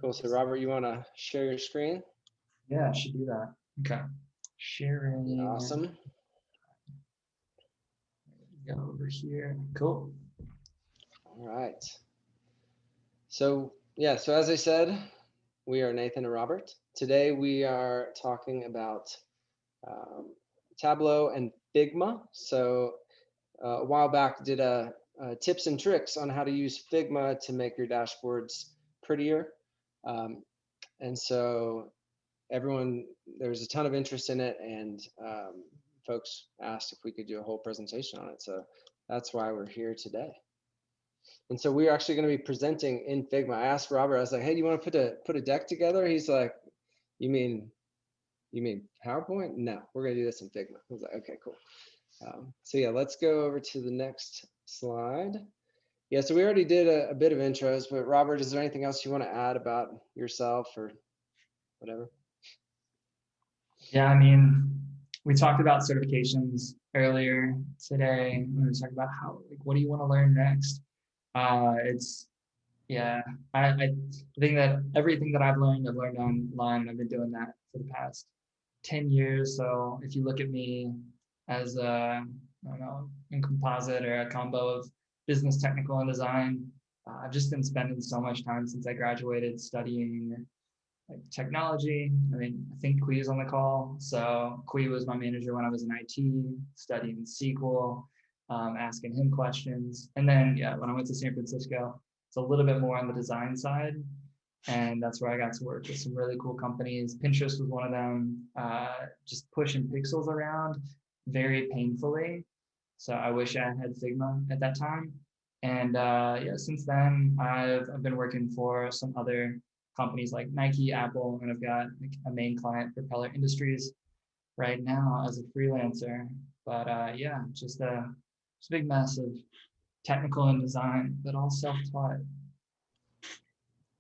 Cool. So Robert, you want to share your screen? Yeah, I should do that. Okay. Sharing. Awesome. Go over here. Cool. All right. So yeah, so as I said, we are Nathan and Robert. Today we are talking about Tableau and Figma. So a while back did a tips and tricks on how to use Figma to make your dashboards prettier. And so there's a ton of interest in it, and folks asked if we could do a whole presentation on it. So that's why we're here today. And so we're actually going to be presenting in Figma. I asked Robert, I was like, hey, do you want to put a deck together? He's like, you mean PowerPoint? No, we're going to do this in Figma. I was like, okay, cool. So yeah, let's go over to the next slide. Yeah, so we already did a bit of intros, but Robert, is there anything else you want to add about yourself or whatever? Yeah, I mean, we talked about certifications earlier today. We were talking about how, like, what do you want to learn next? I think that everything that I've learned online. I've been doing that for the past 10 years. So if you look at me as a, I don't know, in composite or a combo of business, technical, and design, I've just been spending so much time since I graduated studying like technology. I mean, I think Kui is on the call. So Kui was my manager when I was in IT, studying SQL, asking him questions. And then, yeah, when I went to San Francisco, it's a little bit more on the design side. And that's where I got to work with some really cool companies. Pinterest was one of them, just pushing pixels around very painfully. So I wish I had Figma at that time. And yeah, since then, I've been working for some other companies like Nike, Apple, and I've got a main client, Propeller Industries, right now as a freelancer. But yeah, just a big mess of technical and design, but all self-taught.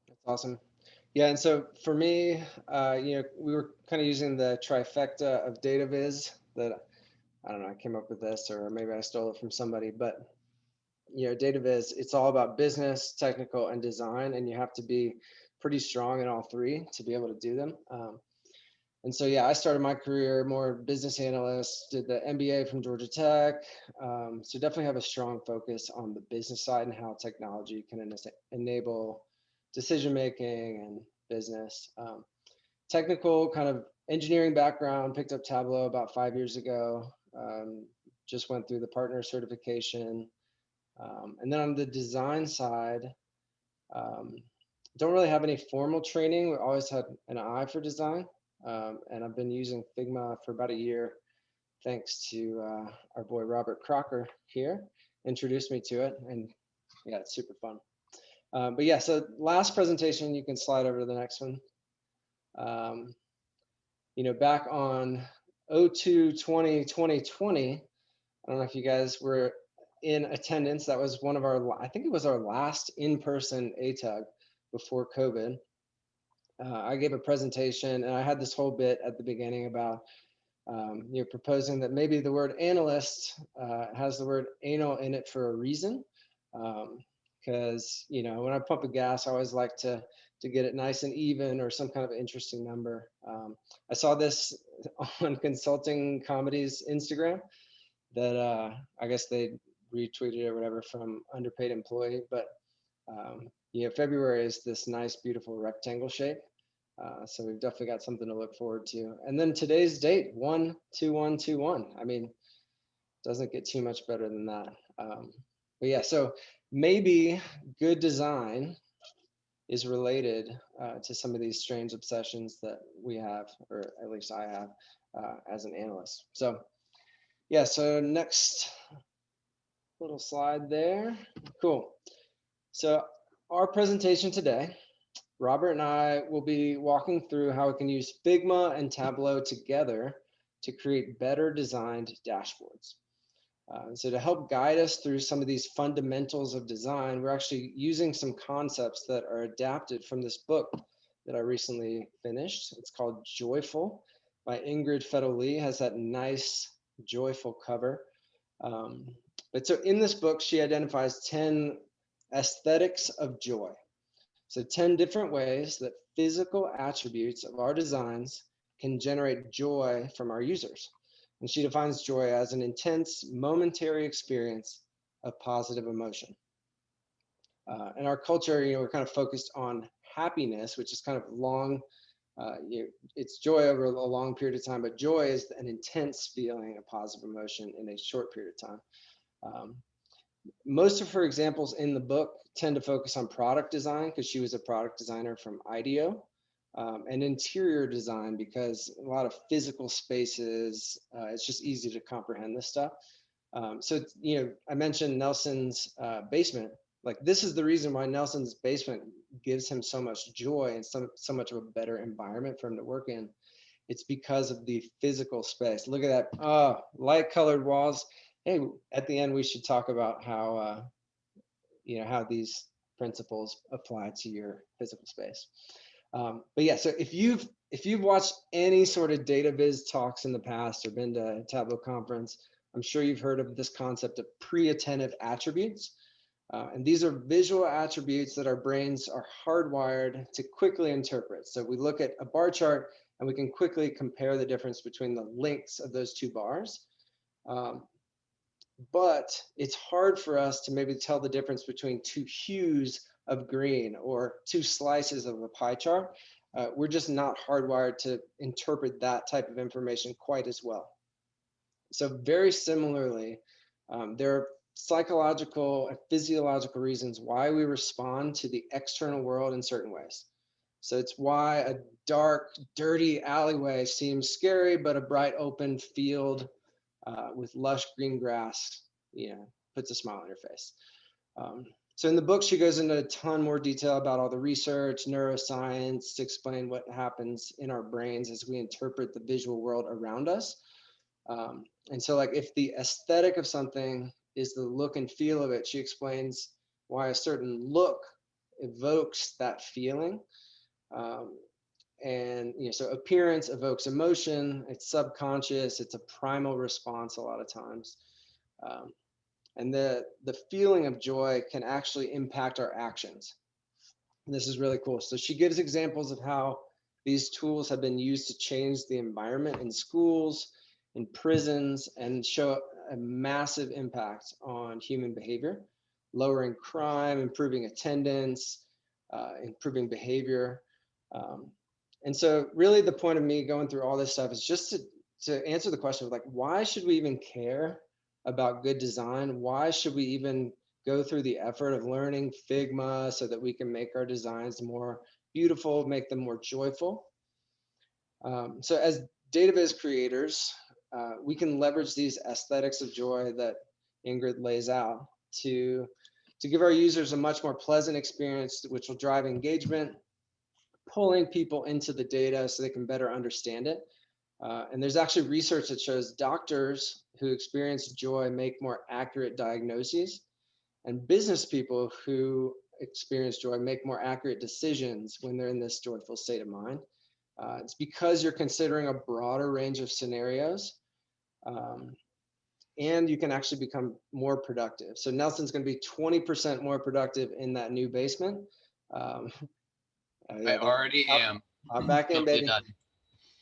That's awesome. Yeah, and so for me, we were kind of using the trifecta of data viz that, I don't know, I came up with this, or maybe I stole it from somebody, but data viz, it's all about business, technical, and design, and you have to be pretty strong in all three to be able to do them. And so, yeah, I started my career more business analyst, did the MBA from Georgia Tech. So definitely have a strong focus on the business side and how technology can enable decision-making and business. Technical kind of engineering background, picked up Tableau about 5 years ago. Just went through the partner certification. And then on the design side, don't really have any formal training. We always had an eye for design. And I've been using Figma for about a year, thanks to our boy Robert Crocker here, introduced me to it, and yeah, it's super fun. But yeah, so last presentation, you can slide over to the next one. Back on 02/20/2020, I don't know if you guys were in attendance. That was one of our, I think it was our last in-person ATUG before COVID. I gave a presentation, and I had this whole bit at the beginning about proposing that maybe the word analyst has the word anal in it for a reason. Because when I pump a gas, I always like to get it nice and even, or some kind of interesting number. I saw this on Consulting Comedy's Instagram, that I guess they retweeted it or whatever from underpaid employee, but February is this nice, beautiful rectangle shape. So we've definitely got something to look forward to. And then today's date, 1/21/21. I mean, doesn't get too much better than that. But yeah, so maybe good design is related to some of these strange obsessions that we have, or at least I have, as an analyst. So yeah, so next little slide there. Cool. So our presentation today, Robert and I will be walking through how we can use Figma and Tableau together to create better designed dashboards. So to help guide us through some of these fundamentals of design, we're actually using some concepts that are adapted from this book that I recently finished. It's called Joyful by Ingrid Fetto-Lee. Has that nice, joyful cover. But so in this book, she identifies 10 aesthetics of joy. So 10 different ways that physical attributes of our designs can generate joy from our users. And she defines joy as an intense, momentary experience of positive emotion. In our culture, we're kind of focused on happiness, which is kind of long, it's joy over a long period of time, but joy is an intense feeling of positive emotion in a short period of time. Most of her examples in the book tend to focus on product design because she was a product designer from IDEO, and interior design because a lot of physical spaces, it's just easy to comprehend this stuff. So, I mentioned Nelson's basement. Like, this is the reason why Nelson's basement gives him so much joy and so much of a better environment for him to work in. It's because of the physical space. Look at that, light colored walls. Hey, at the end, we should talk about how, how these principles apply to your physical space. But yeah, so if you've watched any sort of data viz talks in the past or been to a Tableau conference, I'm sure you've heard of this concept of pre-attentive attributes. And these are visual attributes that our brains are hardwired to quickly interpret. So we look at a bar chart and we can quickly compare the difference between the lengths of those two bars. But it's hard for us to maybe tell the difference between two hues of green or two slices of a pie chart. We're just not hardwired to interpret that type of information quite as well. So very similarly, there are psychological and physiological reasons why we respond to the external world in certain ways. So it's why a dark, dirty alleyway seems scary, but a bright open field with lush green grass, puts a smile on your face. So in the book, she goes into a ton more detail about all the research, neuroscience, to explain what happens in our brains as we interpret the visual world around us. And so, like, if the aesthetic of something is the look and feel of it, she explains why a certain look evokes that feeling. And so appearance evokes emotion. It's subconscious. It's a primal response a lot of times. And the feeling of joy can actually impact our actions. And this is really cool. So she gives examples of how these tools have been used to change the environment in schools, in prisons, and show a massive impact on human behavior, lowering crime, improving attendance, improving behavior. And so really the point of me going through all this stuff is just to answer the question of, like, why should we even care about good design? Why should we even go through the effort of learning Figma so that we can make our designs more beautiful, make them more joyful? So as data viz creators, we can leverage these aesthetics of joy that Ingrid lays out to give our users a much more pleasant experience, which will drive engagement, pulling people into the data so they can better understand it. And there's actually research that shows doctors who experience joy make more accurate diagnoses, and business people who experience joy make more accurate decisions when they're in this joyful state of mind. It's because you're considering a broader range of scenarios, and you can actually become more productive. So Nelson's going to be 20% more productive in that new basement. I already am. I'm back in, Totally baby. done.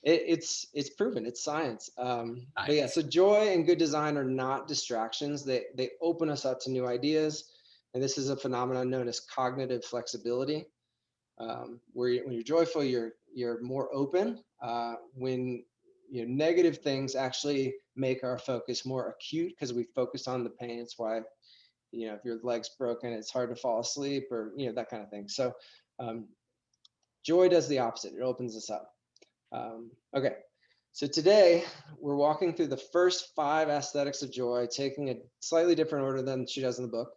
It's proven, it's science. Nice. But yeah, so joy and good design are not distractions. They open us up to new ideas, and this is a phenomenon known as cognitive flexibility. When you're joyful, you're more open. When negative things actually make our focus more acute because we focus on the pain. It's why if your leg's broken, it's hard to fall asleep, or that kind of thing. So joy does the opposite. It opens us up. Okay, so today we're walking through the first 5 aesthetics of joy, taking a slightly different order than she does in the book.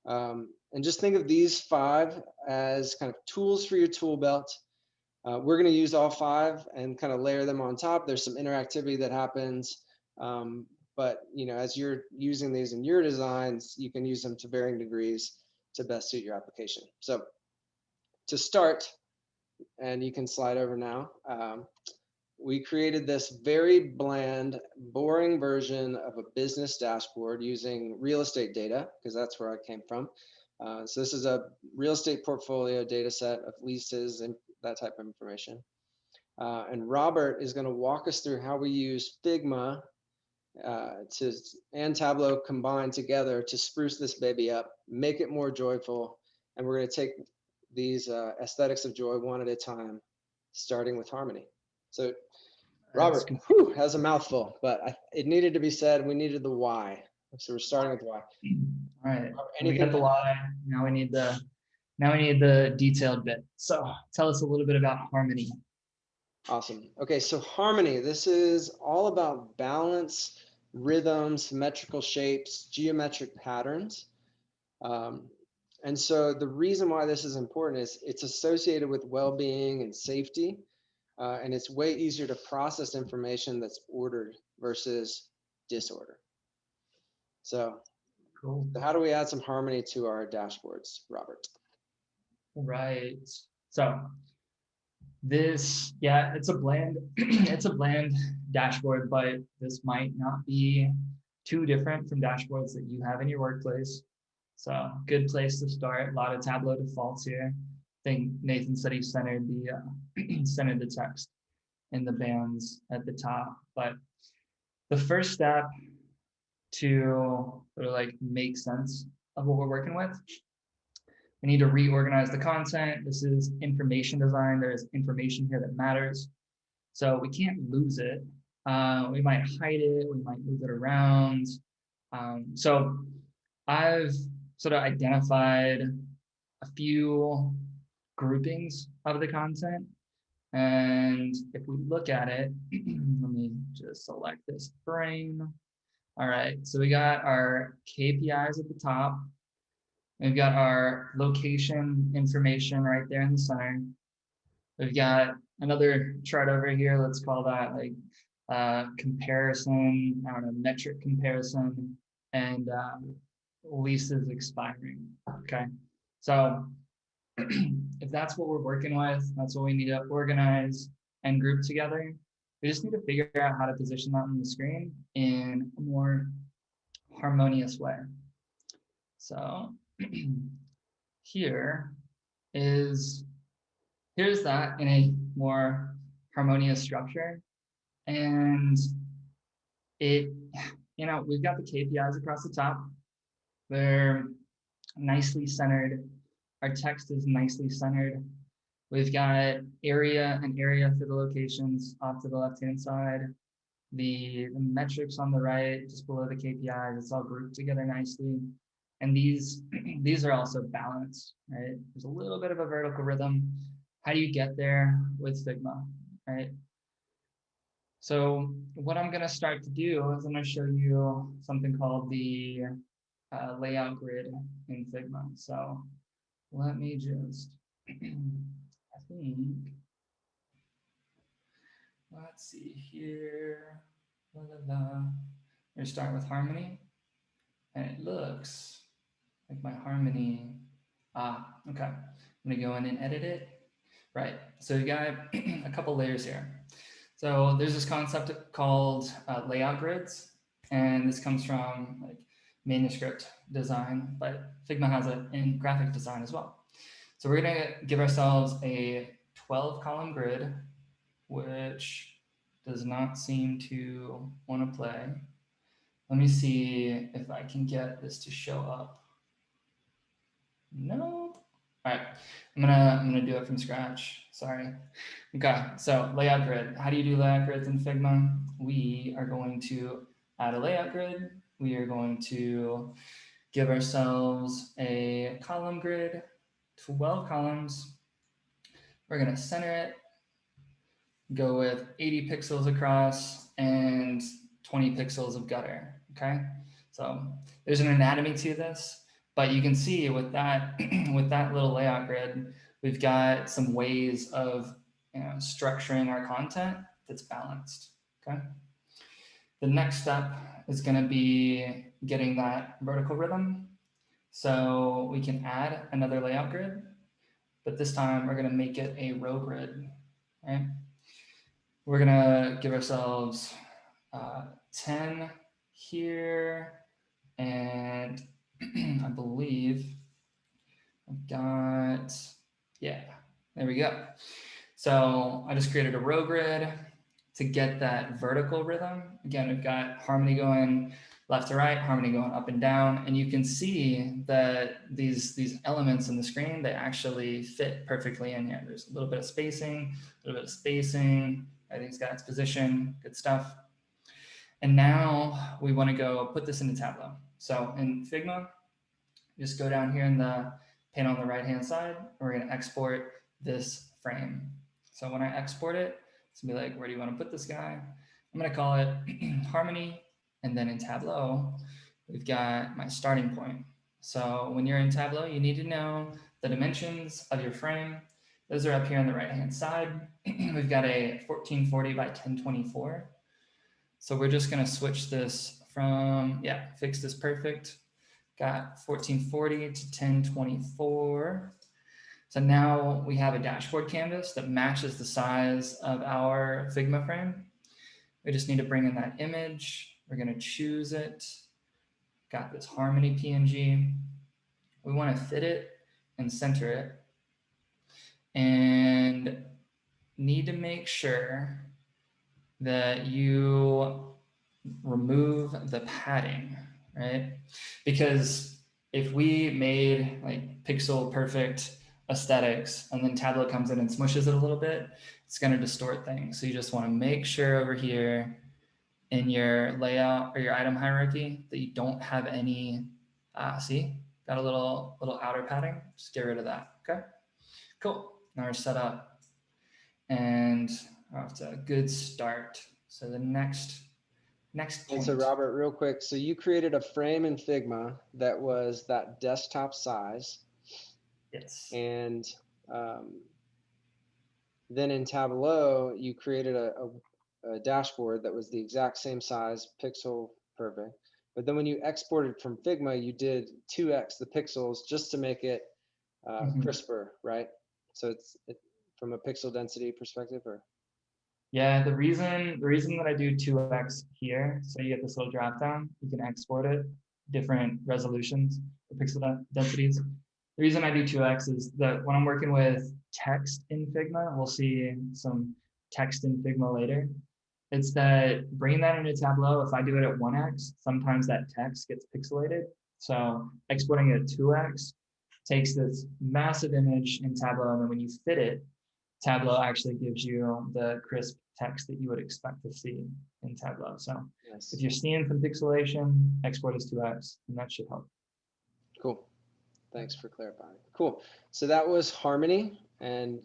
And just think of these 5 as kind of tools for your tool belt. We're going to use all 5 and kind of layer them on top. There's some interactivity that happens, but as you're using these in your designs, you can use them to varying degrees to best suit your application. So to start, and you can slide over now, we created this very bland, boring version of a business dashboard using real estate data, because that's where I came from. So this is a real estate portfolio data set of leases and that type of information. And Robert is going to walk us through how we use Figma and Tableau combined together to spruce this baby up, make it more joyful. And we're going to take these aesthetics of joy one at a time, starting with harmony. So Robert, has a mouthful, but it needed to be said. We needed the why. So we're starting with the why. All right. We got the why. Now we need the detailed bit. So tell us a little bit about harmony. Awesome. Okay, so harmony. This is all about balance, rhythm, symmetrical shapes, geometric patterns. And so the reason why this is important is it's associated with well-being and safety. And it's way easier to process information that's ordered versus disorder. So, cool. How do we add some harmony to our dashboards, Robert? Right. So this, yeah, it's a bland, it's a bland dashboard, but this might not be too different from dashboards that you have in your workplace. So good place to start. A lot of Tableau defaults here. I think Nathan said he centered the text in the bands at the top. But the first step to sort of like make sense of what we're working with, we need to reorganize the content. This is information design. There's information here that matters. So we can't lose it. We might hide it. We might move it around. So I've sort of identified a few groupings of the content. And if we look at it, let me just select this frame. All right, so we got our KPIs at the top. We've got our location information right there in the center. We've got another chart over here. Let's call that like comparison, I don't know, metric comparison, and leases expiring. Okay, so if that's what we're working with, that's what we need to organize and group together. We just need to figure out how to position that on the screen in a more harmonious way. So here's that in a more harmonious structure. And it, we've got the KPIs across the top. They're nicely centered. Our text is nicely centered. We've got area and area for the locations off to the left-hand side. The metrics on the right, just below the KPIs, it's all grouped together nicely. And these are also balanced, right? There's a little bit of a vertical rhythm. How do you get there with Figma, right? So what I'm gonna start to do is I'm gonna show you something called the layout grid in Figma. So let me just, I think, let's see here. We're gonna start with harmony. And it looks like my harmony, okay. I'm gonna go in and edit it. Right, so you got a couple layers here. So there's this concept called layout grids, and this comes from like manuscript design, but Figma has it in graphic design as well. So we're gonna give ourselves a 12-column grid, which does not seem to want to play. Let me see if I can get this to show up. No. All right, I'm gonna do it from scratch. Sorry. Okay, so layout grid. How do you do layout grids in Figma? We are going to add a layout grid. We are going to give ourselves a column grid, 12 columns. We're gonna center it, go with 80 pixels across and 20 pixels of gutter, okay? So there's an anatomy to this, but you can see with that, with that little layout grid, we've got some ways of structuring our content that's balanced, okay? The next step is gonna be getting that vertical rhythm. So we can add another layout grid, but this time we're gonna make it a row grid, right? We're gonna give ourselves 10 here, and I believe got, yeah, there we go. So I just created a row grid to get that vertical rhythm. Again, we've got harmony going left to right, harmony going up and down, and you can see that these elements in the screen, they actually fit perfectly in here. There's a little bit of spacing, a little bit of spacing. Everything's got its position, good stuff. And now we want to go put this into Tableau. So in Figma, just go down here in the panel on the right-hand side, and we're going to export this frame. So when I export it, it's going to be like, where do you want to put this guy? I'm going to call it Harmony. And then in Tableau, we've got my starting point. So when you're in Tableau, you need to know the dimensions of your frame. Those are up here on the right-hand side. We've got a 1440 by 1024. So we're just going to switch this from, yeah, fix this perfect. Got 1440 to 1024. So now we have a dashboard canvas that matches the size of our Figma frame. We just need to bring in that image. We're going to choose it. Got this Harmony PNG. We want to fit it and center it. And need to make sure that you remove the padding, right? Because if we made like pixel perfect aesthetics and then Tableau comes in and smushes it a little bit, it's going to distort things. So you just want to make sure over here in your layout or your item hierarchy that you don't have any, see, got a little outer padding. Just get rid of that. Okay, cool. Now we're set up and off to a good start. So the next point. And so Robert, real quick, so you created a frame in Figma that was that desktop size. Yes. And then in Tableau, you created a dashboard that was the exact same size, pixel perfect. But then when you exported from Figma, you did 2x the pixels just to make it crisper, right? So it's from a pixel density perspective, or? Yeah, the reason that I do 2x here, so you get this little drop down, you can export it, different resolutions for pixel densities. The reason I do 2x is that when I'm working with text in Figma, we'll see some text in Figma later. It's that bringing that into Tableau, if I do it at 1x, sometimes that text gets pixelated. So exporting it at 2x takes this massive image in Tableau, and then when you fit it, Tableau actually gives you the crisp text that you would expect to see in Tableau. So yes, if you're seeing some pixelation, export as 2x, and that should help. Cool. Thanks for clarifying. Cool. So that was Harmony, and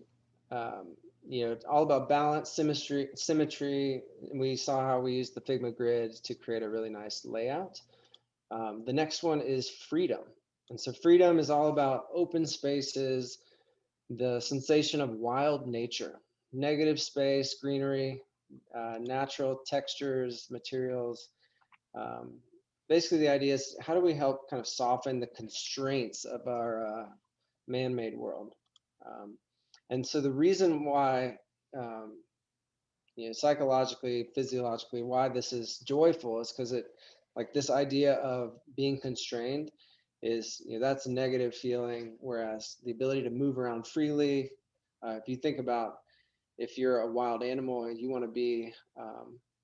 you know, all about balance, symmetry. We saw how we used the Figma grid to create a really nice layout. The next one is freedom. And so freedom is all about open spaces, the sensation of wild nature, negative space, greenery, natural textures, materials. Basically, the idea is how do we help kind of soften the constraints of our man-made world? And so the reason why, you know, psychologically, physiologically, why this is joyful is because it, like this idea of being constrained is, you know, that's a negative feeling, whereas the ability to move around freely, if you think about if you're a wild animal and you want to be,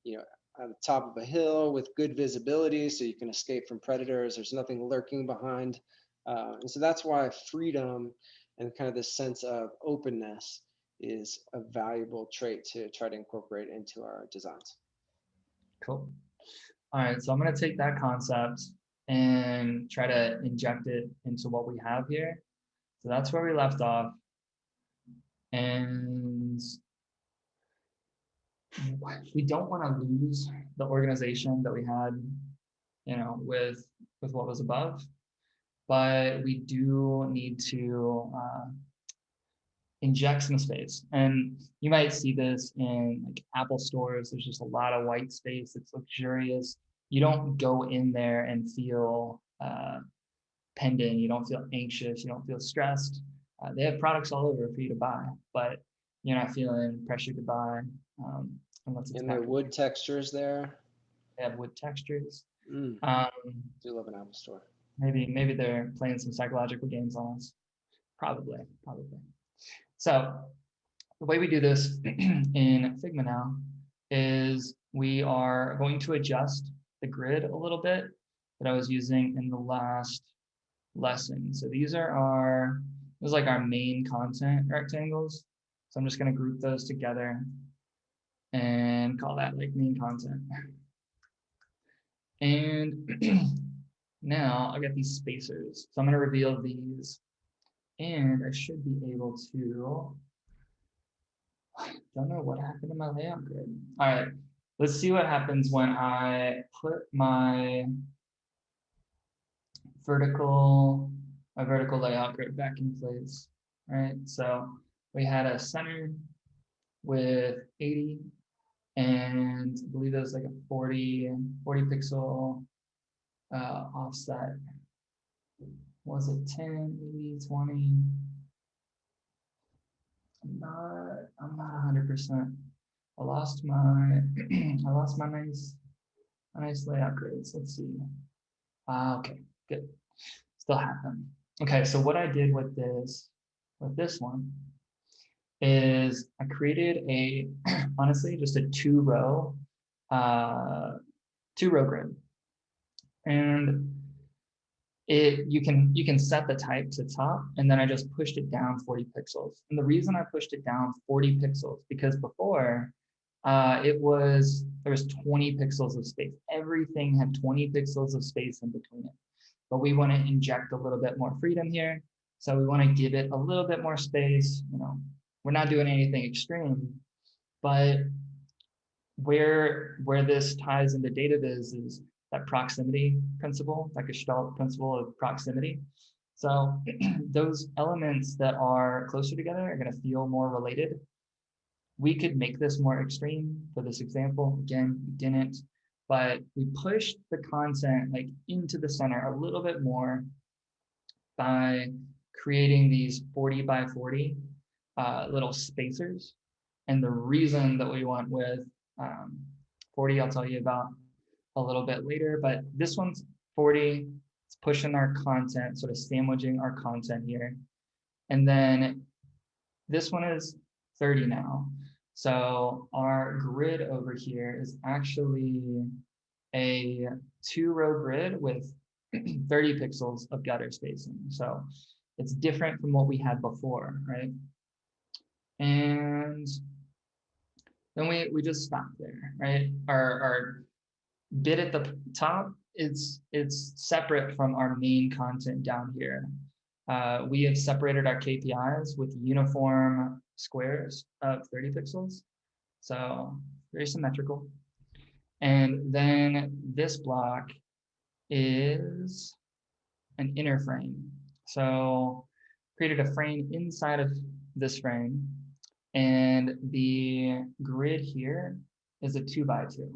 you know, at the top of a hill with good visibility so you can escape from predators, there's nothing lurking behind. And so that's why freedom and kind of this sense of openness is a valuable trait to try to incorporate into our designs. Cool. All right, so I'm going to take that concept and try to inject it into what we have here. So that's where we left off. And we don't want to lose the organization that we had, you know, with what was above, but we do need to inject some space. And you might see this in like Apple stores. There's just a lot of white space. It's luxurious. You don't go in there and feel penned in. You don't feel anxious. You don't feel stressed. They have products all over for you to buy, but you're not feeling pressured to buy. Unless it's and the wood textures there. They have wood textures. Do love an Apple store. Maybe they're playing some psychological games on us. Probably. So the way we do this in Figma now is we are going to adjust the grid a little bit that I was using in the last lesson. So these are this is like our main content rectangles. So I'm just going to group those together and call that like main content. And now I've got these spacers. So I'm going to reveal these, and I should be able to, don't know what happened to my layout grid. All right, let's see what happens when I put my vertical layout grid back in place. All right, so we had a center with 80, and I believe it was like a 40 pixel offset. Was it 10, 80, 20? I'm not 100%. I lost my nice layout grids. Let's see. Okay, good. Still have them. Okay, so what I did with this one is I created a honestly just a two-row grid, and you can set the type to top, and then I just pushed it down 40 pixels. And the reason I pushed it down 40 pixels because before there was 20 pixels of space. Everything had 20 pixels of space in between it. But we want to inject a little bit more freedom here. So we want to give it a little bit more space. We're not doing anything extreme, but where this ties into data viz is that proximity principle, that Gestalt principle of proximity. So those elements that are closer together are going to feel more related. We could make this more extreme for this example. Again, we didn't, but we pushed the content like into the center a little bit more by creating these 40 by 40 little spacers. And the reason that we went with 40, I'll tell you about a little bit later, but this one's 40, it's pushing our content, sort of sandwiching our content here. And then this one is 30 now. So our grid over here is actually a two-row grid with 30 pixels of gutter spacing. So it's different from what we had before, right? And then we just stop there, right? Our bit at the top, it's separate from our main content down here. We have separated our KPIs with uniform squares of 30 pixels. So very symmetrical. And then this block is an inner frame. So created a frame inside of this frame. And the grid here is a 2x2.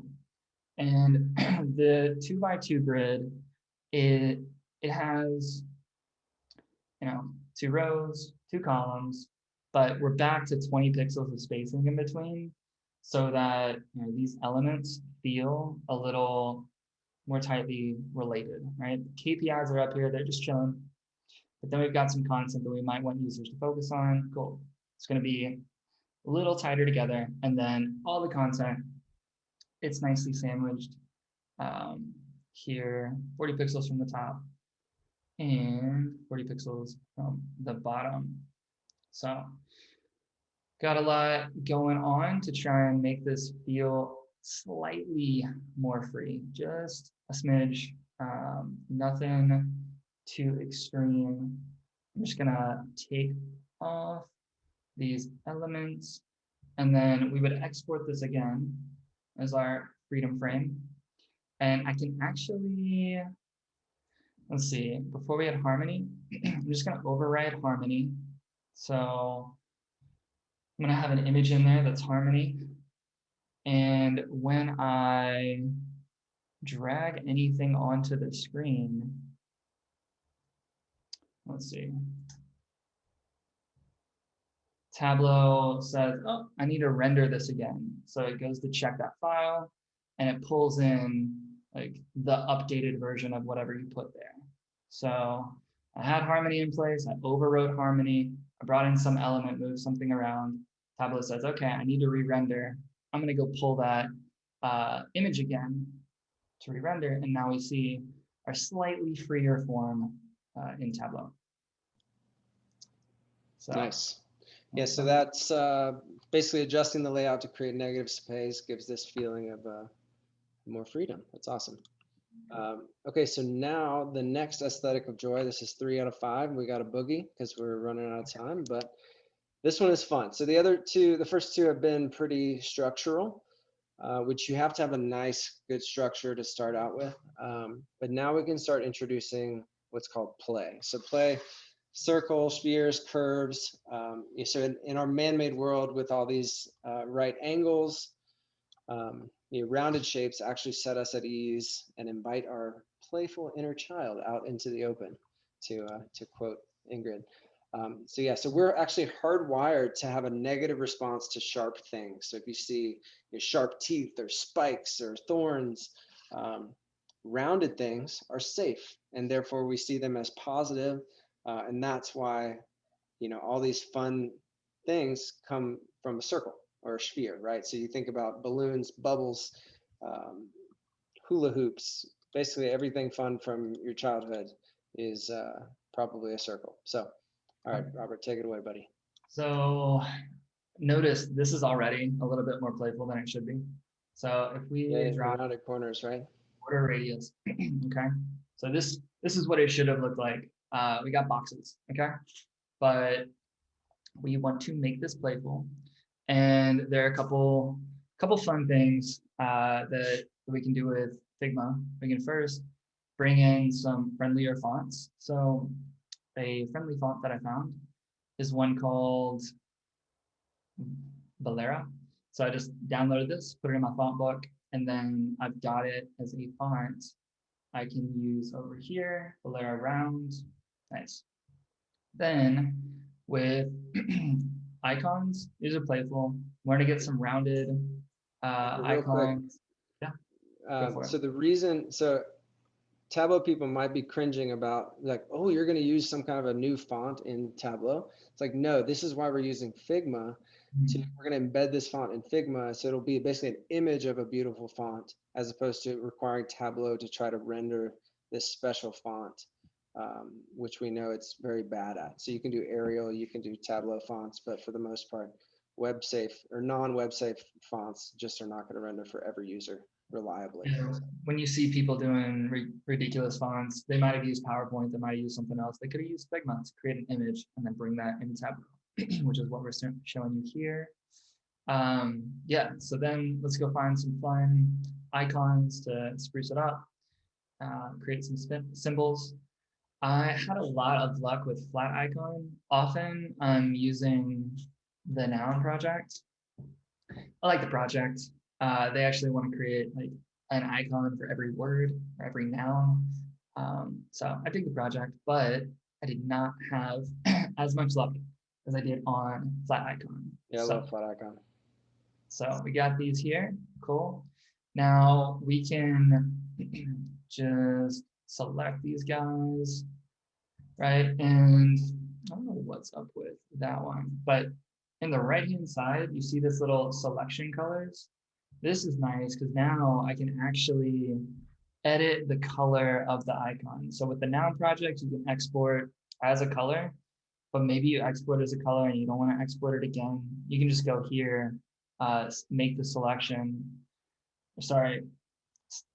And the 2x2 grid, it has, 2 rows, 2 columns, but we're back to 20 pixels of spacing in between so that these elements feel a little more tightly related, right? KPIs are up here, they're just chilling. But then we've got some content that we might want users to focus on. Cool. It's going to be a little tighter together. And then all the content, it's nicely sandwiched here, 40 pixels from the top and 40 pixels from the bottom. So got a lot going on to try and make this feel slightly more free, just a smidge, nothing too extreme. I'm just gonna take off these elements, and then we would export this again as our freedom frame. And I can actually, let's see, before we had harmony, I'm just gonna override harmony. So I'm gonna have an image in there that's harmony. And when I drag anything onto the screen, let's see, Tableau says, oh, I need to render this again. So it goes to check that file and it pulls in like the updated version of whatever you put there. So I had harmony in place. I overwrote harmony. I brought in some element, moved something around. Tableau says, okay, I need to re-render. I'm going to go pull that image again to re-render. And now we see our slightly freer form in Tableau. So, nice. Yeah, so that's basically adjusting the layout to create negative space, gives this feeling of more freedom. That's awesome. Okay, so now the next aesthetic of joy, this is 3 out of 5. We got a boogie because we're running out of time, but this one is fun. So the first two have been pretty structural, which you have to have a nice, good structure to start out with. But now we can start introducing what's called play. So play, circles, spheres, curves. So in our man-made world with all these right angles, rounded shapes actually set us at ease and invite our playful inner child out into the open, to quote Ingrid. So we're actually hardwired to have a negative response to sharp things. So if you see sharp teeth or spikes or thorns, rounded things are safe, and therefore we see them as positive. And that's why, all these fun things come from a circle or a sphere, right? So you think about balloons, bubbles, hula hoops, basically everything fun from your childhood is probably a circle. So, all right, Robert, take it away, buddy. So notice this is already a little bit more playful than it should be. So if we drop rounded corners, right? Quarter radius, okay? So this is what it should have looked like. We got boxes, okay? But we want to make this playful. And there are a couple fun things that we can do with Figma. We can first bring in some friendlier fonts. So a friendly font that I found is one called Valera. So I just downloaded this, put it in my font book, and then I've got it as a font I can use over here, Valera round. Nice. Then with icons, these are playful. We're going to get some rounded icons. Quick. Yeah. So Tableau people might be cringing about, like, oh, you're going to use some kind of a new font in Tableau. It's like, no, this is why we're using Figma. We're going to embed this font in Figma. So it'll be basically an image of a beautiful font, as opposed to requiring Tableau to try to render this special font, which we know it's very bad at. So you can do Arial, you can do Tableau fonts, but for the most part, web safe or non-web safe fonts just are not going to render for every user reliably. When you see people doing ridiculous fonts, they might have used PowerPoint, they might have used something else. They could have used Figma to create an image and then bring that into Tableau, which is what we're showing you here. Yeah, so then let's go find some fun icons to spruce it up, create some symbols. I had a lot of luck with flat icon. Often I'm using the noun project. I like the project. They actually want to create like an icon for every word or every noun. So I dig the project, but I did not have as much luck as I did on flat icon. Yeah, I love flat icon. So we got these here, cool. Now we can just select these guys, right? And I don't know what's up with that one, but in the right-hand side, you see this little selection colors. This is nice because now I can actually edit the color of the icon. So with the noun project, you can export as a color, but maybe you export as a color and you don't want to export it again. You can just go here, make the selection,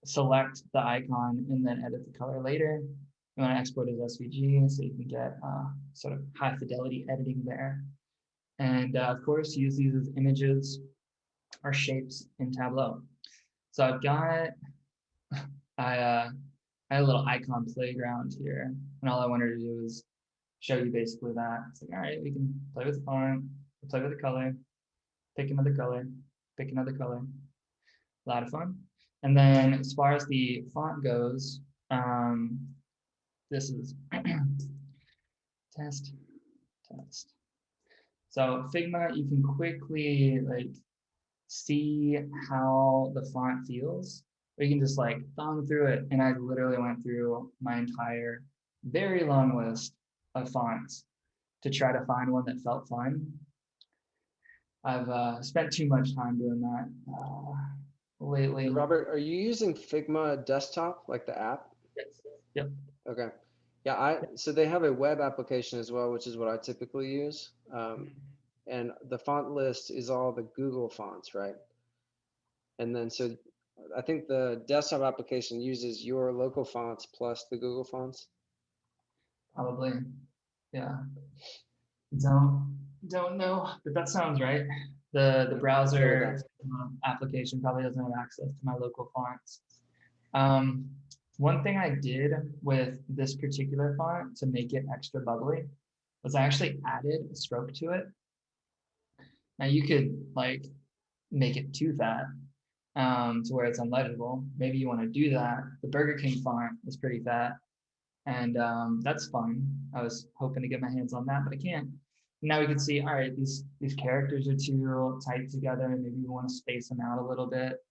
select the icon and then edit the color later. You want to export as SVG so you can get sort of high fidelity editing there. And of course, use these as images or shapes in Tableau. So I've got, I had a little icon playground here, and all I wanted to do is show you basically that. It's like, all right, we can play with the font, play with the color, pick another color, pick another color. A lot of fun. And then as far as the font goes, this is test. So Figma, you can quickly like see how the font feels. Or you can just like thumb through it. And I literally went through my entire very long list of fonts to try to find one that felt fun. I've spent too much time doing that lately. Robert, are you using Figma Desktop, like the app? Yes. Yep. Okay. Yeah, so they have a web application as well, which is what I typically use. And the font list is all the Google fonts, right? And then so I think the desktop application uses your local fonts plus the Google fonts. Probably. Yeah. Don't know, but that sounds right. The browser application probably doesn't have access to my local fonts. One thing I did with this particular font to make it extra bubbly was I actually added a stroke to it. Now you could like make it too fat to where it's unlegible. Maybe you want to do that. The Burger King font is pretty fat, and that's fun. I was hoping to get my hands on that, but I can't. Now we can see, all right, these characters are too tight together, and maybe you want to space them out a little bit.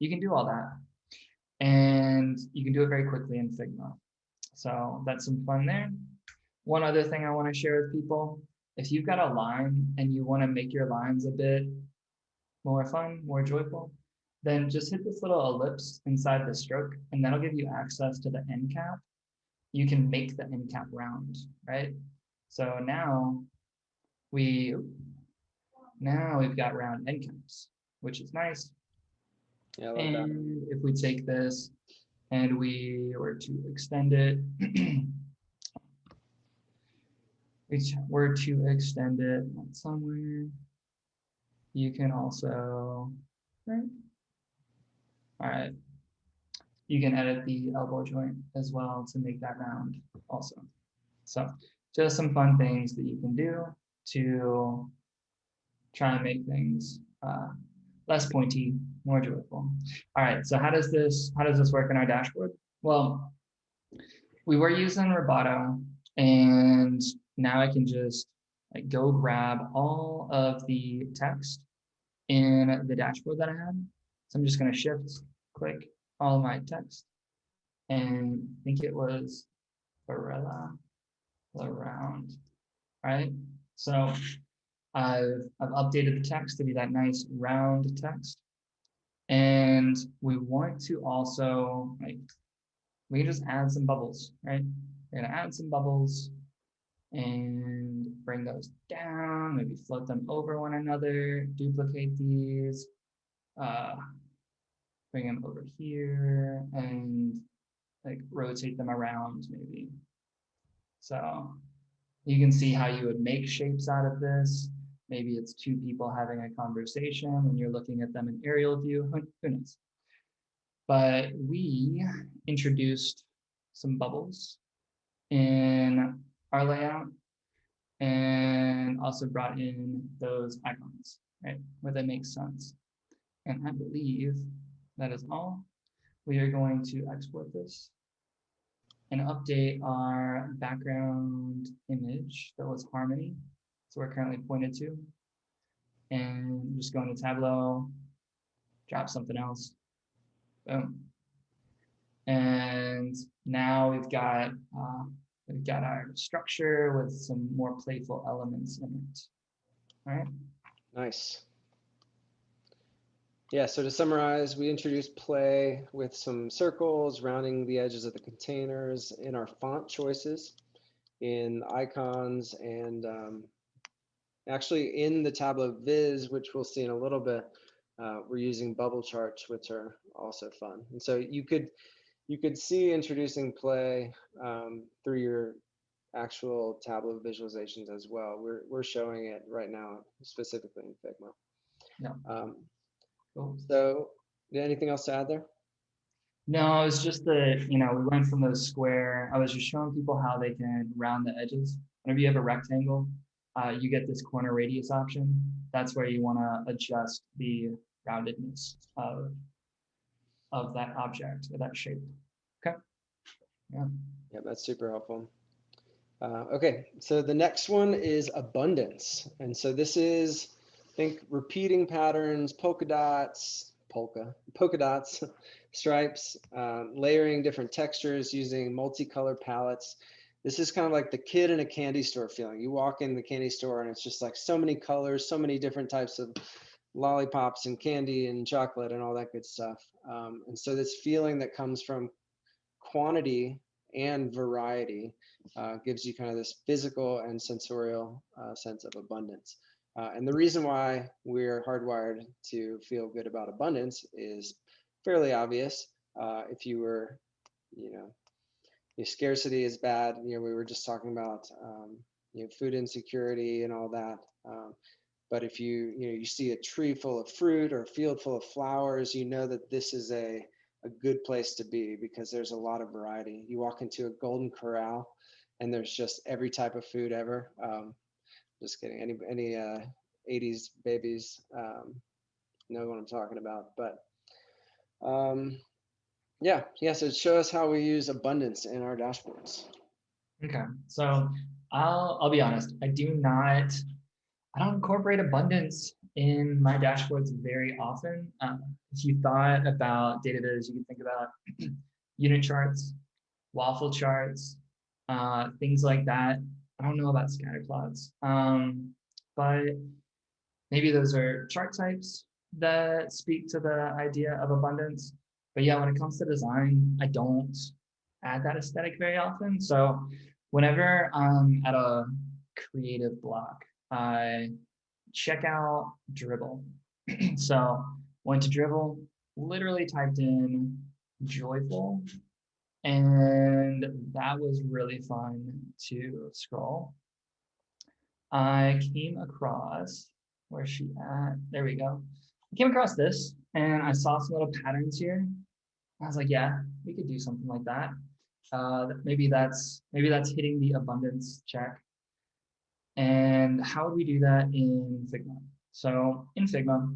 You can do all that. And you can do it very quickly in Figma. So that's some fun there. One other thing I want to share with people, if you've got a line and you want to make your lines a bit more fun, more joyful, then just hit this little ellipse inside the stroke, and that'll give you access to the end cap. You can make the end cap round, right? So now we've got round end caps, which is nice. Yeah, I love and if we take this and we were to extend it, somewhere, you can also, right? All right. You can edit the elbow joint as well to make that round also. So just some fun things that you can do to try and make things less pointy, more joyful. All right, so how does this work in our dashboard? Well, we were using Roboto, and now I can just like go grab all of the text in the dashboard that I had. So I'm just going to shift click all of my text, and I think it was Varela around, right? So I've updated the text to be that nice round text. And we want to also, like, we can just add some bubbles, right? We're gonna add some bubbles and bring those down, maybe float them over one another, duplicate these, bring them over here, and like rotate them around maybe. So you can see how you would make shapes out of this. Maybe it's two people having a conversation and you're looking at them in aerial view, who knows? But we introduced some bubbles in our layout and also brought in those icons, right, where they make sense. And I believe that is all. We are going to export this and update our background image that was Harmony. So we're currently pointed to. And just go into Tableau, drop something else. Boom. And now we've got our structure with some more playful elements in it. All right. Nice. Yeah, so to summarize, we introduced play with some circles, rounding the edges of the containers in our font choices, in icons, and actually in the Tableau Viz, which we'll see in a little bit, we're using bubble charts, which are also fun. And so you could see introducing play through your actual Tableau visualizations as well. We're showing it right now, specifically in Figma. Yeah. Cool. So, anything else to add there? No, it's just that, we went from those square. I was just showing people how they can round the edges. Whenever you have a rectangle, you get this corner radius option. That's where you want to adjust the roundedness of that object or that shape. Okay. Yeah. Yeah, that's super helpful. Okay, so the next one is abundance. And so this is, think repeating patterns, polka dots, stripes, layering different textures using multicolor palettes. This is kind of like the kid in a candy store feeling. You walk in the candy store and it's just like so many colors, so many different types of lollipops and candy and chocolate and all that good stuff. And so this feeling that comes from quantity and variety gives you kind of this physical and sensorial sense of abundance. And the reason why we're hardwired to feel good about abundance is fairly obvious. If you were, you know, your scarcity is bad. You know, we were just talking about, you know, food insecurity and all that. But if you see a tree full of fruit or a field full of flowers, you know that this is a good place to be because there's a lot of variety. You walk into a golden corral and there's just every type of food ever. Just kidding. Any 80s babies know what I'm talking about. But yeah. So show us how we use abundance in our dashboards. Okay, so I'll be honest. I don't incorporate abundance in my dashboards very often. If you thought about data viz, you can think about unit charts, waffle charts, things like that. I don't know about scatter plots, but maybe those are chart types that speak to the idea of abundance. But yeah, when it comes to design, I don't add that aesthetic very often. So whenever I'm at a creative block, I check out Dribble. So went to Dribble, literally typed in joyful, and that was really fun to scroll. I came across, where's she at? There we go. I came across this and I saw some little patterns here. I was like, yeah, we could do something like that. Maybe that's hitting the abundance check. And how would we do that in Figma? So in Figma,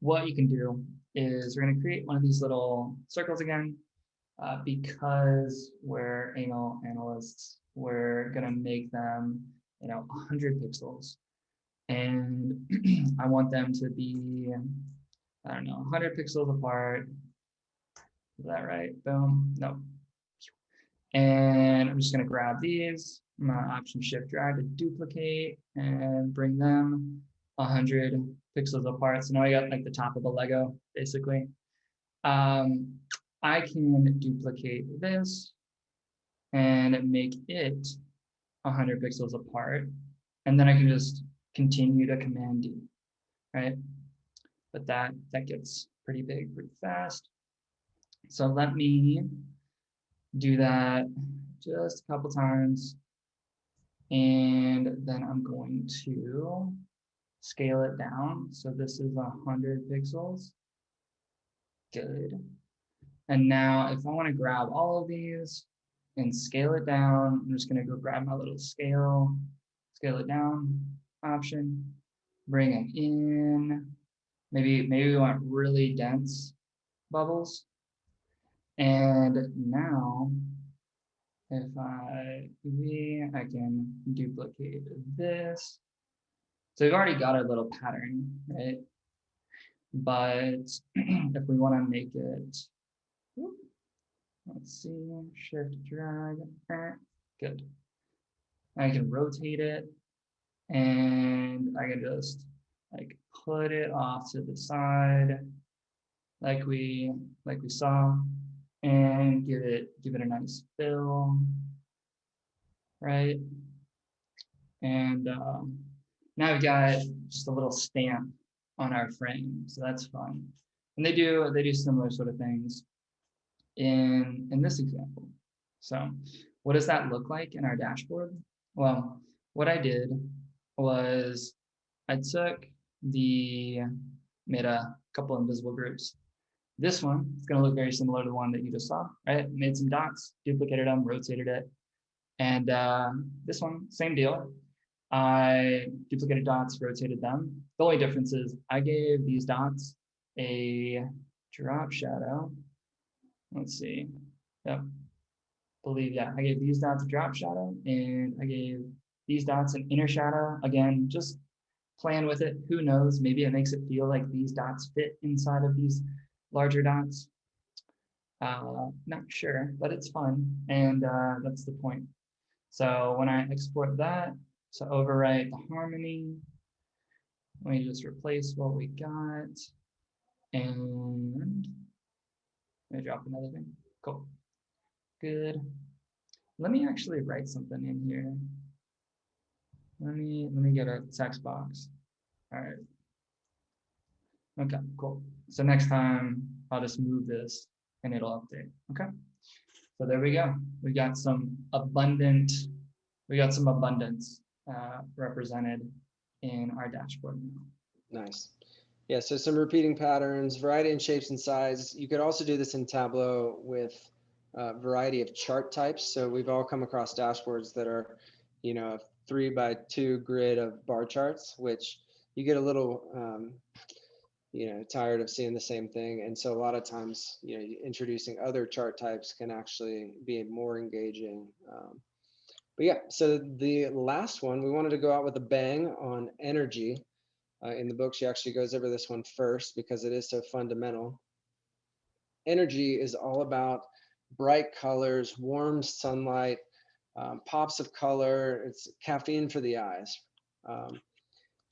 what you can do is we're going to create one of these little circles again. Because we're anal analysts, we're going to make them, 100 pixels. And I want them to be, I don't know, 100 pixels apart. Is that right? Boom. No. And I'm just going to grab these. I'm going to Option Shift Drag to duplicate and bring them 100 pixels apart. So now I got like the top of a Lego, basically. I can duplicate this and make it 100 pixels apart. And then I can just continue to Command D, right? But that gets pretty big pretty fast. So let me do that just a couple times. And then I'm going to scale it down. So this is 100 pixels. Good. And now if I want to grab all of these and scale it down, I'm just going to go grab my little scale it down option, bring it in. Maybe we want really dense bubbles. And now if I can duplicate this. So we've already got our little pattern, right? But if we want to make it, let's see, shift drag, good. I can rotate it and I can just like put it off to the side like we saw and give it a nice fill, right? And now we've got just a little stamp on our frame, so that's fun. And they do similar sort of things in this example. So what does that look like in our dashboard? Well, what I did was I made a couple invisible groups. This one is going to look very similar to the one that you just saw, right? Made some dots, duplicated them, rotated it. And this one, same deal. I duplicated dots, rotated them. The only difference is I gave these dots a drop shadow. Let's see. Yep. I gave these dots a drop shadow and I gave these dots an inner shadow. Again, just playing with it. Who knows? Maybe it makes it feel like these dots fit inside of these larger dots. Not sure, but it's fun. And that's the point. So when I export that, so overwrite the harmony, let me just replace what we got, and let me drop another thing. Cool. Good. Let me actually write something in here. Let me get a text box. All right. Okay, cool. So next time I'll just move this and it'll update. Okay. So there we go. We got some abundance represented in our dashboard now. Nice. Yeah, so some repeating patterns, variety in shapes and size. You could also do this in Tableau with a variety of chart types. So we've all come across dashboards that are, you know, a 3x2 grid of bar charts, which you get a little, you know, tired of seeing the same thing. And so a lot of times, you know, introducing other chart types can actually be more engaging. But yeah, so the last one, we wanted to go out with a bang on energy. In the book, she actually goes over this one first because it is so fundamental. Energy is all about bright colors, warm sunlight, pops of color. It's caffeine for the eyes.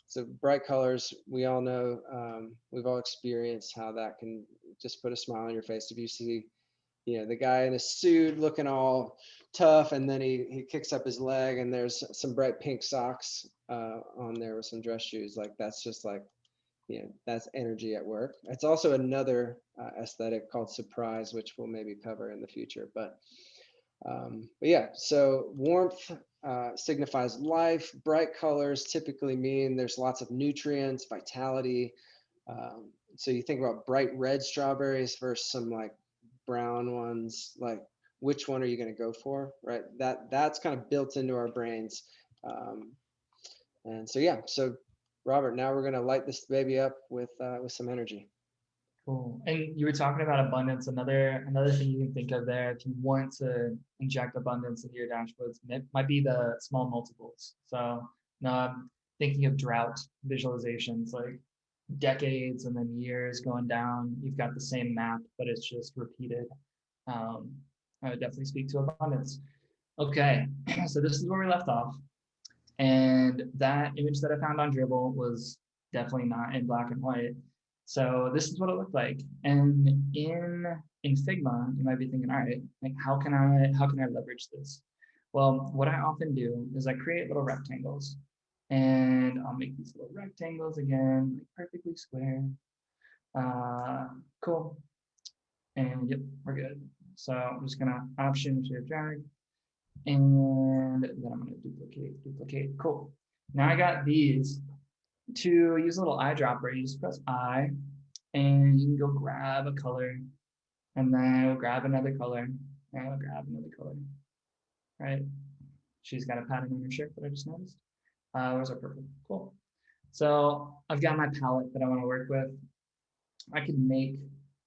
So bright colors, we all know, we've all experienced how that can just put a smile on your face. If you see, you know, the guy in a suit looking all tough, and then he kicks up his leg and there's some bright pink socks on there with some dress shoes, like that's just like, you know, that's energy at work. It's also another aesthetic called surprise, which we'll maybe cover in the future. But yeah, so warmth signifies life. Bright colors typically mean there's lots of nutrients, vitality. So you think about bright red strawberries versus some like brown ones, like which one are you going to go for, right? That's kind of built into our brains. And so yeah, so Robert, now we're going to light this baby up with some energy. Cool. And you were talking about abundance. Another thing you can think of there, if you want to inject abundance into your dashboards, it might be the small multiples. So now I'm thinking of drought visualizations, like decades and then years going down. You've got the same map, but it's just repeated. I would definitely speak to abundance. Okay, so this is where we left off. And that image that I found on Dribble was definitely not in black and white. So this is what it looked like. And in Figma, you might be thinking, all right, like how can I leverage this? Well, what I often do is I create little rectangles, and I'll make these little rectangles again, like perfectly square. Cool. And yep, we're good. So I'm just gonna Option Shift drag, and then I'm gonna duplicate. Cool. Now I got these. To use a little eyedropper, you just press I, and you can go grab a color, and then we'll grab another color, and we'll grab another color, right? She's got a pattern on her shirt that I just noticed. Where's our purple? Cool. So I've got my palette that I want to work with. I can make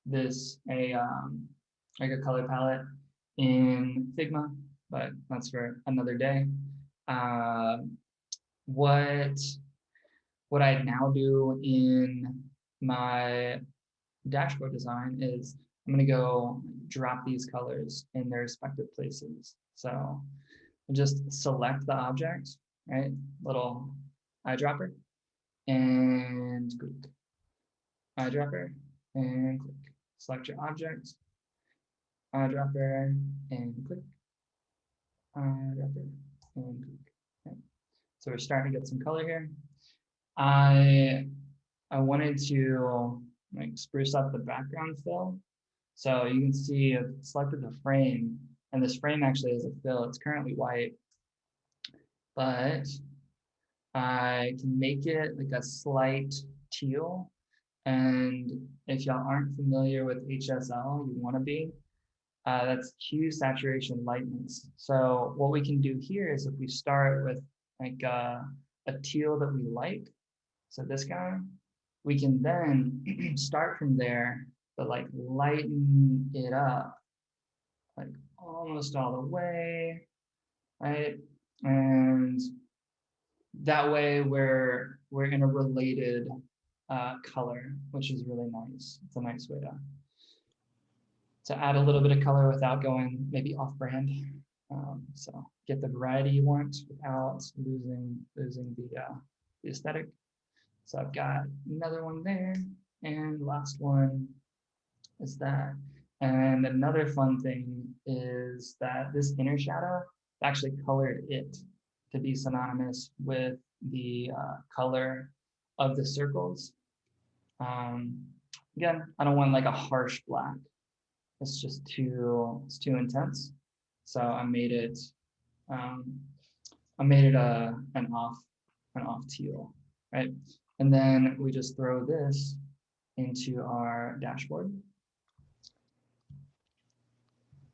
this like a color palette in Figma, but that's for another day. What I now do in my dashboard design is I'm going to go drop these colors in their respective places. So just select the object, right? Little eyedropper, and click. Eyedropper and click. Select your object, eyedropper and click. Eyedropper and click. Okay. So we're starting to get some color here. I wanted to like spruce up the background fill. So you can see I've selected the frame, and this frame actually has a fill. It's currently white, but I can make it like a slight teal. And if y'all aren't familiar with HSL, you want to be. That's hue, saturation, lightness. So what we can do here is if we start with like a teal that we like, so this guy, we can then start from there, but like lighten it up, like almost all the way, right? And that way we're in a related color, which is really nice. It's a nice way to add a little bit of color without going maybe off brand. So get the variety you want without losing the aesthetic. So I've got another one there, and last one is that. And another fun thing is that this inner shadow actually colored it to be synonymous with the color of the circles. Um, Again, I don't want like a harsh black. It's just it's too intense. So um, I made it an off teal, right? And then we just throw this into our dashboard.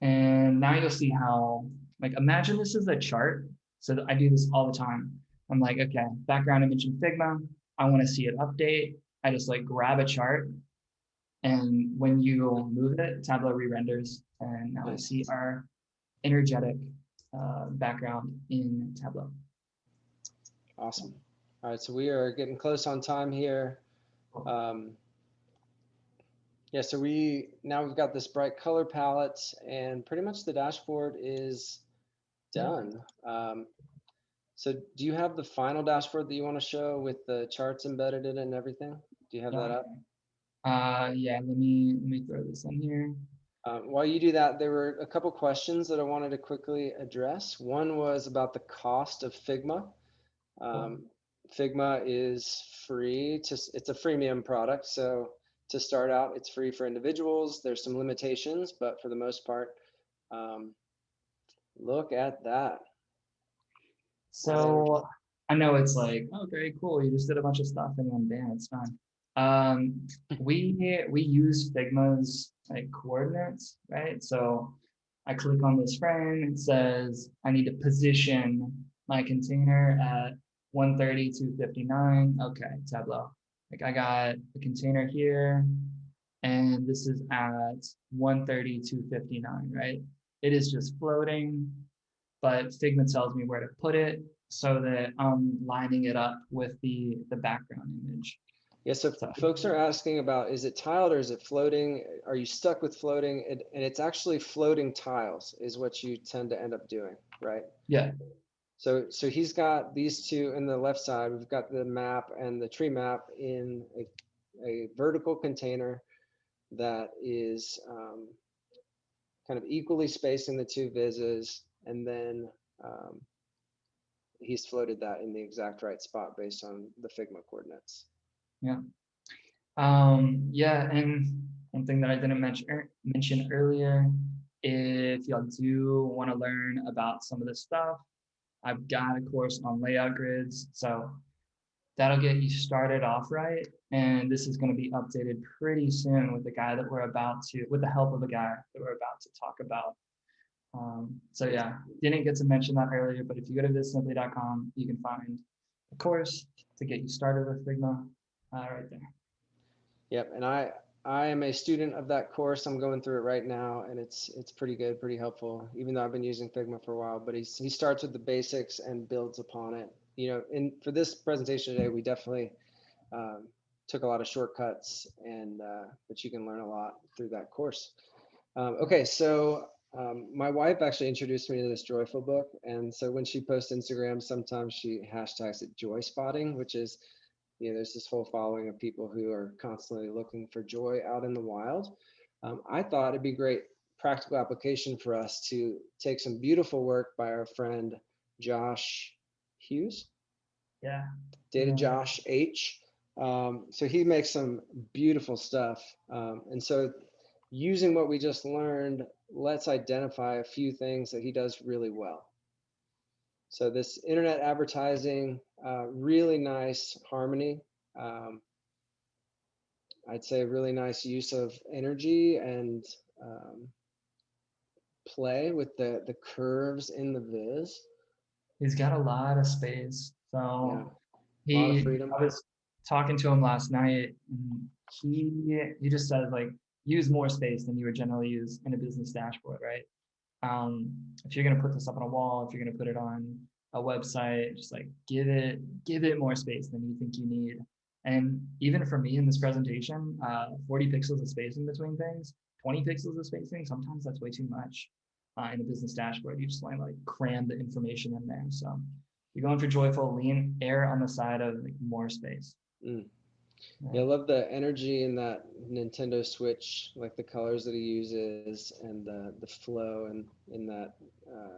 And now you'll see how, like, imagine this is a chart. So I do this all the time. I'm like, okay, background image in Figma. I want to see it update. I just like grab a chart. And when you move it, Tableau re-renders. And now we see our energetic background in Tableau. Awesome. All right, so we are getting close on time here. Yeah, so now we've got this bright color palette, and pretty much the dashboard is done. So do you have the final dashboard that you want to show with the charts embedded in it and everything? Do you have that up? Yeah, let me throw this in here. While you do that, there were a couple questions that I wanted to quickly address. One was about the cost of Figma. Figma is free it's a freemium product. So to start out, it's free for individuals. There's some limitations, but for the most part, look at that. So I know it's like, oh, very cool. You just did a bunch of stuff and then bam, it's done. We use Figma's like coordinates, right? So I click on this frame. It says I need to position my container at 130 to 59. Okay, Tableau. Like I got the container here, and this is at 130 to 59, right? It is just floating, but Figma tells me where to put it so that I'm lining it up with the background image. Yeah, so folks are asking about, is it tiled or is it floating? Are you stuck with floating? And it's actually floating tiles is what you tend to end up doing, right? Yeah. So he's got these two in the left side. We've got the map and the tree map in a vertical container that is kind of equally spacing the two vises, and then he's floated that in the exact right spot based on the Figma coordinates. Yeah. Yeah, and one thing that I didn't mention earlier, if y'all do want to learn about some of this stuff, I've got a course on layout grids, so that'll get you started off right. And this is going to be updated pretty soon with the guy that with the help of a guy that we're about to talk about. So yeah, didn't get to mention that earlier, but if you go to vizsimply.com, you can find a course to get you started with Figma right there. Yep, and I am a student of that course. I'm going through it right now, and it's pretty good, pretty helpful. Even though I've been using Figma for a while, but he starts with the basics and builds upon it. You know, for this presentation today, we definitely took a lot of shortcuts, and but you can learn a lot through that course. Okay, so my wife actually introduced me to this Joyful book, and so when she posts Instagram, sometimes she hashtags it joy spotting, which is, you know, there's this whole following of people who are constantly looking for joy out in the wild. I thought it'd be great practical application for us to take some beautiful work by our friend Josh Hughes. Yeah. Data Josh H. So he makes some beautiful stuff. And so using what we just learned, let's identify a few things that he does really well. So this internet advertising, really nice harmony. I'd say really nice use of energy and play with the curves in the viz. He's got a lot of space. So yeah, a lot of freedom. I was talking to him last night, and he just said like use more space than you would generally use in a business dashboard, right? If you're gonna put this up on a wall, if you're gonna put it on a website, just like give it more space than you think you need. And even for me in this presentation, 40 pixels of spacing between things, 20 pixels of spacing, sometimes that's way too much. in the business dashboard. You just want to like cram the information in there. So you're going for joyful, lean, err on the side of like more space. Yeah, I love the energy in that Nintendo Switch, like the colors that he uses and the flow and in that,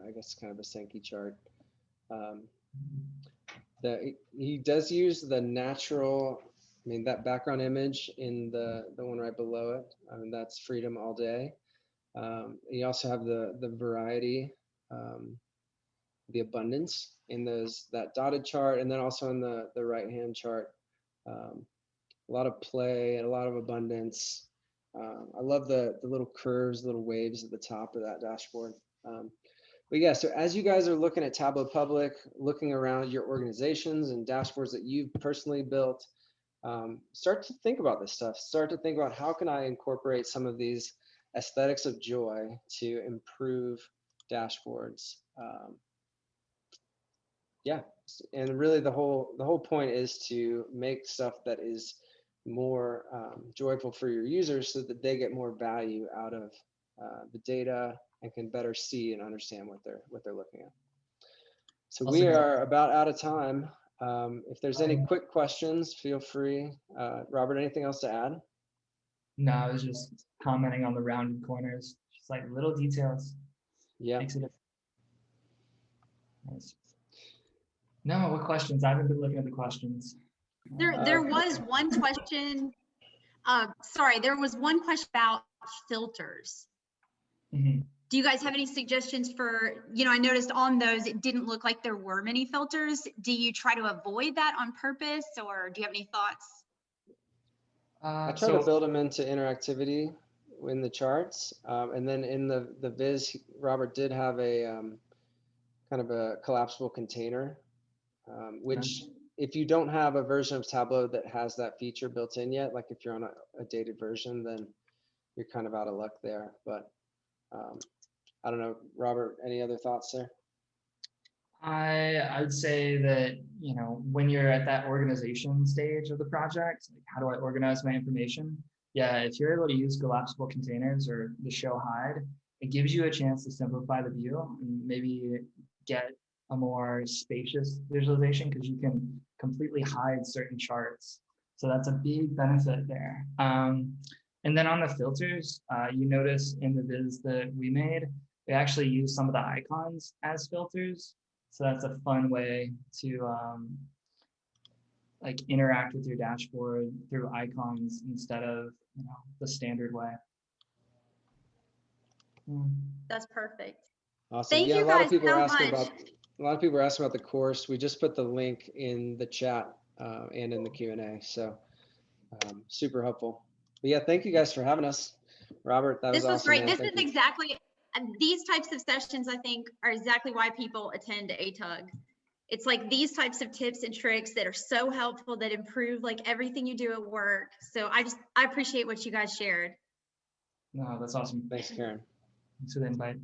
I guess kind of a Sankey chart. He does use the natural, I mean, that background image in the one right below it. I mean, that's freedom all day. You also have the variety, the abundance in that dotted chart, and then also in the right hand chart. A lot of play and a lot of abundance. I love the little curves, little waves at the top of that dashboard. But yeah, so as you guys are looking at Tableau Public, looking around your organizations and dashboards that you've personally built, start to think about this stuff. Start to think about how can I incorporate some of these aesthetics of joy to improve dashboards. Yeah, and really the whole point is to make stuff that is more joyful for your users so that they get more value out of the data and can better see and understand what they're looking at. So we are about out of time. If there's any quick questions, feel free. Robert, anything else to add? No, I was just commenting on the rounded corners, just like little details. Yeah. Makes it nice. No, what questions? I haven't been looking at the questions. There was one question. Sorry, there was one question about filters. Mm-hmm. Do you guys have any suggestions for, I noticed on those, it didn't look like there were many filters. Do you try to avoid that on purpose, or do you have any thoughts? I try to build them into interactivity in the charts. And then in the Viz, Robert did have a kind of a collapsible container, which if you don't have a version of Tableau that has that feature built in yet, like if you're on a dated version, then you're kind of out of luck there. But I don't know, Robert, any other thoughts there? I'd say that, when you're at that organization stage of the project, like how do I organize my information? Yeah, if you're able to use collapsible containers or the show hide, it gives you a chance to simplify the view and maybe get a more spacious visualization because you can completely hide certain charts. So that's a big benefit there. And then on the filters, you notice in the Viz that we made, we actually use some of the icons as filters. So that's a fun way to like interact with your dashboard through icons instead of the standard way. That's perfect. Awesome. Thank yeah, you a lot guys of people so are asking much. a lot of people are asking about the course. We just put the link in the chat and in the Q&A. So super helpful. But yeah, thank you guys for having us. Robert, that was awesome. This was great. Man. This is exactly, these types of sessions, I think, are exactly why people attend ATUG. It's like these types of tips and tricks that are so helpful, that improve like everything you do at work. So I appreciate what you guys shared. No, that's awesome. Thanks, Karen. Thanks for the invite.